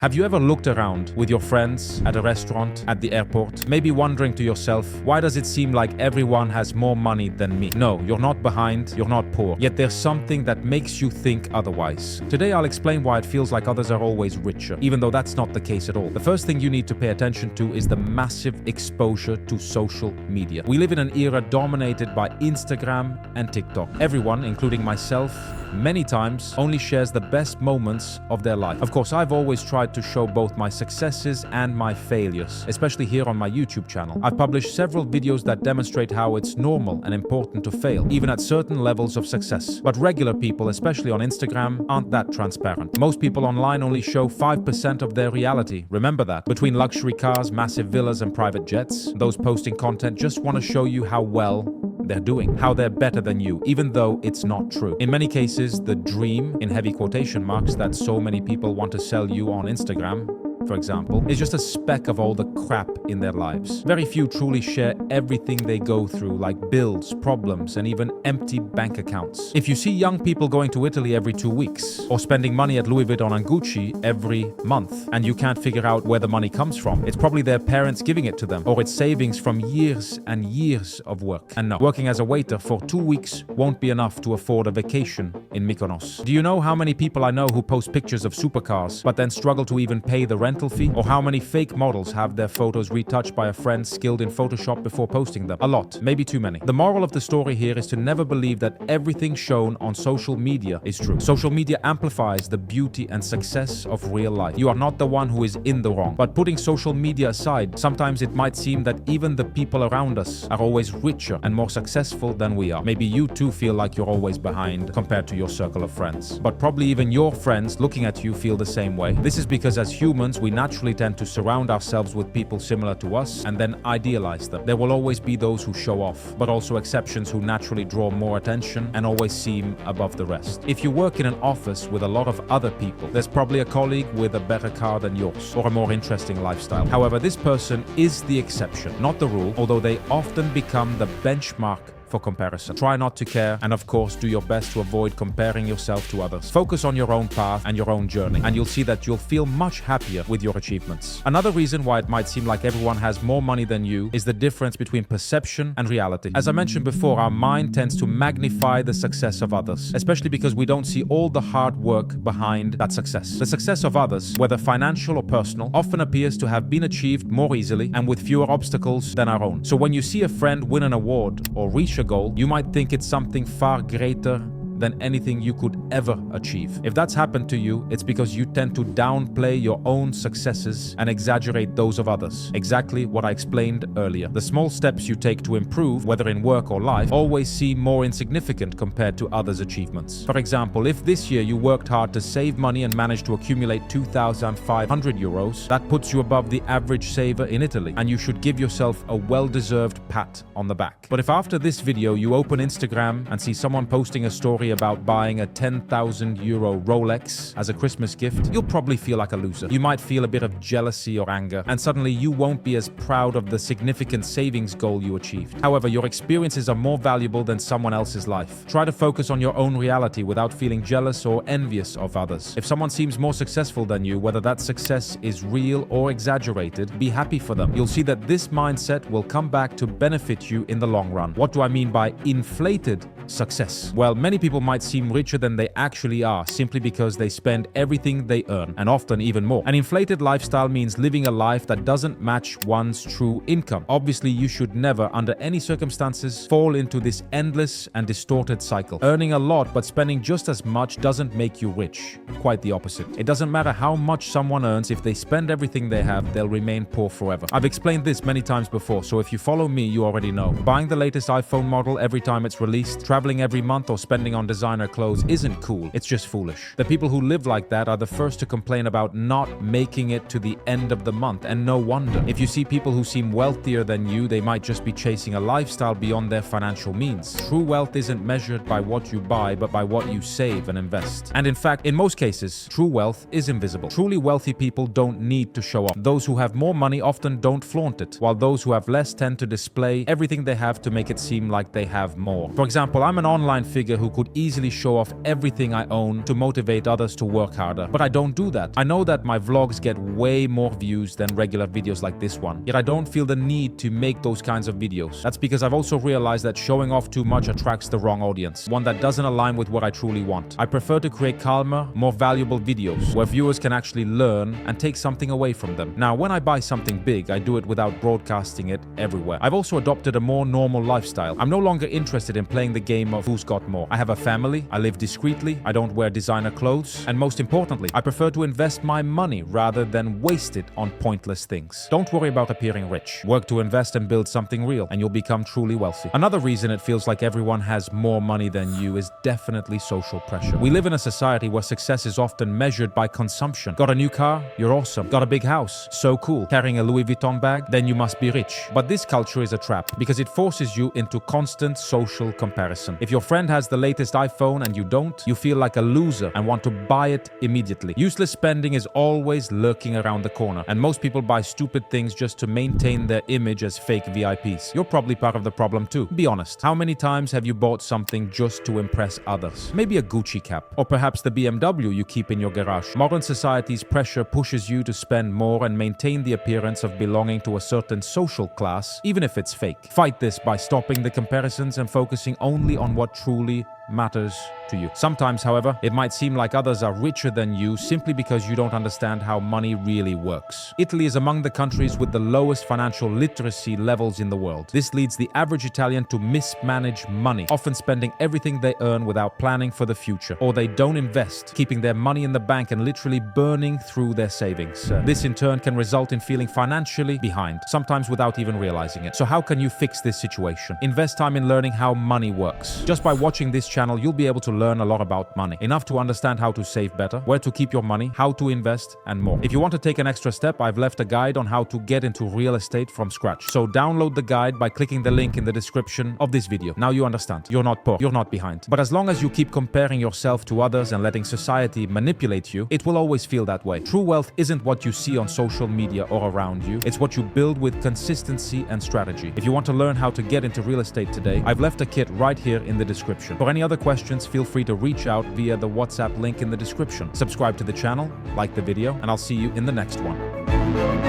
Have you ever looked around with your friends at a restaurant, at the airport, maybe wondering to yourself, why does it seem like everyone has more money than me? No, you're not behind, you're not poor, yet there's something that makes you think otherwise. Today I'll explain why it feels like others are always richer, even though that's not the case at all. The first thing you need to pay attention to is the massive exposure to social media. We live in an era dominated by Instagram and TikTok. Everyone, including myself, many times only shares the best moments of their life. Of course, I've always tried to show both my successes and my failures, especially here on my YouTube channel. I've published several videos that demonstrate how it's normal and important to fail, even at certain levels of success. But regular people, especially on Instagram, aren't that transparent. Most people online only show 5% of their reality. Remember that. Between luxury cars, massive villas, and private jets, those posting content just want to show you how well they're doing, how they're better than you, even though it's not true. In many cases, the dream, in heavy quotation marks, that so many people want to sell you on Instagram, for example, is just a speck of all the crap in their lives. Very few truly share everything they go through, like bills, problems, and even empty bank accounts. If you see young people going to Italy every 2 weeks, or spending money at Louis Vuitton and Gucci every month, and you can't figure out where the money comes from, it's probably their parents giving it to them, or it's savings from years and years of work. And no, working as a waiter for 2 weeks won't be enough to afford a vacation in Mykonos. Do you know how many people I know who post pictures of supercars, but then struggle to even pay the rental fee? Or how many fake models have their photos retouched by a friend skilled in Photoshop before posting them? A lot, maybe too many. The moral of the story here is to never believe that everything shown on social media is true. Social media amplifies the beauty and success of real life. You are not the one who is in the wrong. But putting social media aside, sometimes it might seem that even the people around us are always richer and more successful than we are. Maybe you too feel like you're always behind compared to your circle of friends. But probably even your friends looking at you feel the same way. This is because as humans, we naturally tend to surround ourselves with people similar to us and then idealize them. There will always be those who show off, but also exceptions who naturally draw more attention and always seem above the rest. If you work in an office with a lot of other people, there's probably a colleague with a better car than yours or a more interesting lifestyle. However, this person is the exception, not the rule, although they often become the benchmark for comparison. Try not to care, and of course do your best to avoid comparing yourself to others. Focus on your own path and your own journey, and you'll see that you'll feel much happier with your achievements. Another reason why it might seem like everyone has more money than you is the difference between perception and reality. As I mentioned before, our mind tends to magnify the success of others, especially because we don't see all the hard work behind that success. The success of others, whether financial or personal, often appears to have been achieved more easily and with fewer obstacles than our own. So when you see a friend win an award or reach a goal, you might think it's something far greater than anything you could ever achieve. If that's happened to you, it's because you tend to downplay your own successes and exaggerate those of others. Exactly what I explained earlier. The small steps you take to improve, whether in work or life, always seem more insignificant compared to others' achievements. For example, if this year you worked hard to save money and managed to accumulate 2,500 euros, that puts you above the average saver in Italy, and you should give yourself a well-deserved pat on the back. But if after this video you open Instagram and see someone posting a story about buying a 10,000 euro Rolex as a Christmas gift, you'll probably feel like a loser. You might feel a bit of jealousy or anger, and suddenly you won't be as proud of the significant savings goal you achieved. However, your experiences are more valuable than someone else's life. Try to focus on your own reality without feeling jealous or envious of others. If someone seems more successful than you, whether that success is real or exaggerated, be happy for them. You'll see that this mindset will come back to benefit you in the long run. What do I mean by inflated success? Well, many people might seem richer than they actually are simply because they spend everything they earn, and often even more. An inflated lifestyle means living a life that doesn't match one's true income. Obviously, you should never, under any circumstances, fall into this endless and distorted cycle. Earning a lot but spending just as much doesn't make you rich. Quite the opposite. It doesn't matter how much someone earns, if they spend everything they have, they'll remain poor forever. I've explained this many times before, so if you follow me, you already know. Buying the latest iPhone model every time it's released, traveling every month, or spending on designer clothes isn't cool. It's just foolish. The people who live like that are the first to complain about not making it to the end of the month, and no wonder. If you see people who seem wealthier than you, they might just be chasing a lifestyle beyond their financial means. True wealth isn't measured by what you buy, but by what you save and invest. And in fact, in most cases, true wealth is invisible. Truly wealthy people don't need to show off. Those who have more money often don't flaunt it, while those who have less tend to display everything they have to make it seem like they have more. For example, I'm an online figure who could easily show off everything I own to motivate others to work harder. But I don't do that. I know that my vlogs get way more views than regular videos like this one, yet I don't feel the need to make those kinds of videos. That's because I've also realized that showing off too much attracts the wrong audience, one that doesn't align with what I truly want. I prefer to create calmer, more valuable videos where viewers can actually learn and take something away from them. Now, when I buy something big, I do it without broadcasting it everywhere. I've also adopted a more normal lifestyle. I'm no longer interested in playing the game of who's got more. I have a family, I live discreetly, I don't wear designer clothes, and most importantly, I prefer to invest my money rather than waste it on pointless things. Don't worry about appearing rich. Work to invest and build something real, and you'll become truly wealthy. Another reason it feels like everyone has more money than you is definitely social pressure. We live in a society where success is often measured by consumption. Got a new car? You're awesome. Got a big house? So cool. Carrying a Louis Vuitton bag? Then you must be rich. But this culture is a trap because it forces you into constant social comparison. If your friend has the latest iPhone and you don't, you feel like a loser and want to buy it immediately. Useless spending is always lurking around the corner, and most people buy stupid things just to maintain their image as fake VIPs. You're probably part of the problem too. Be honest. How many times have you bought something just to impress others? Maybe a Gucci cap, or perhaps the BMW you keep in your garage. Modern society's pressure pushes you to spend more and maintain the appearance of belonging to a certain social class, even if it's fake. Fight this by stopping the comparisons and focusing only on what truly matters to you. Sometimes, however, it might seem like others are richer than you simply because you don't understand how money really works. Italy is among the countries with the lowest financial literacy levels in the world. This leads the average Italian to mismanage money, often spending everything they earn without planning for the future, or they don't invest, keeping their money in the bank and literally burning through their savings. This in turn can result in feeling financially behind, sometimes without even realizing it. So how can you fix this situation? Invest time in learning how money works. Just by watching this channel, you'll be able to learn a lot about money, enough to understand how to save better, where to keep your money, how to invest, and more. If you want to take an extra step, I've left a guide on how to get into real estate from scratch. So download the guide by clicking the link in the description of this video. Now you understand. You're not poor. You're not behind. But as long as you keep comparing yourself to others and letting society manipulate you, it will always feel that way. True wealth isn't what you see on social media or around you. It's what you build with consistency and strategy. If you want to learn how to get into real estate today, I've left a kit right here in the description. For any other questions, feel free to reach out via the WhatsApp link in the description. Subscribe to the channel, like the video, and I'll see you in the next one.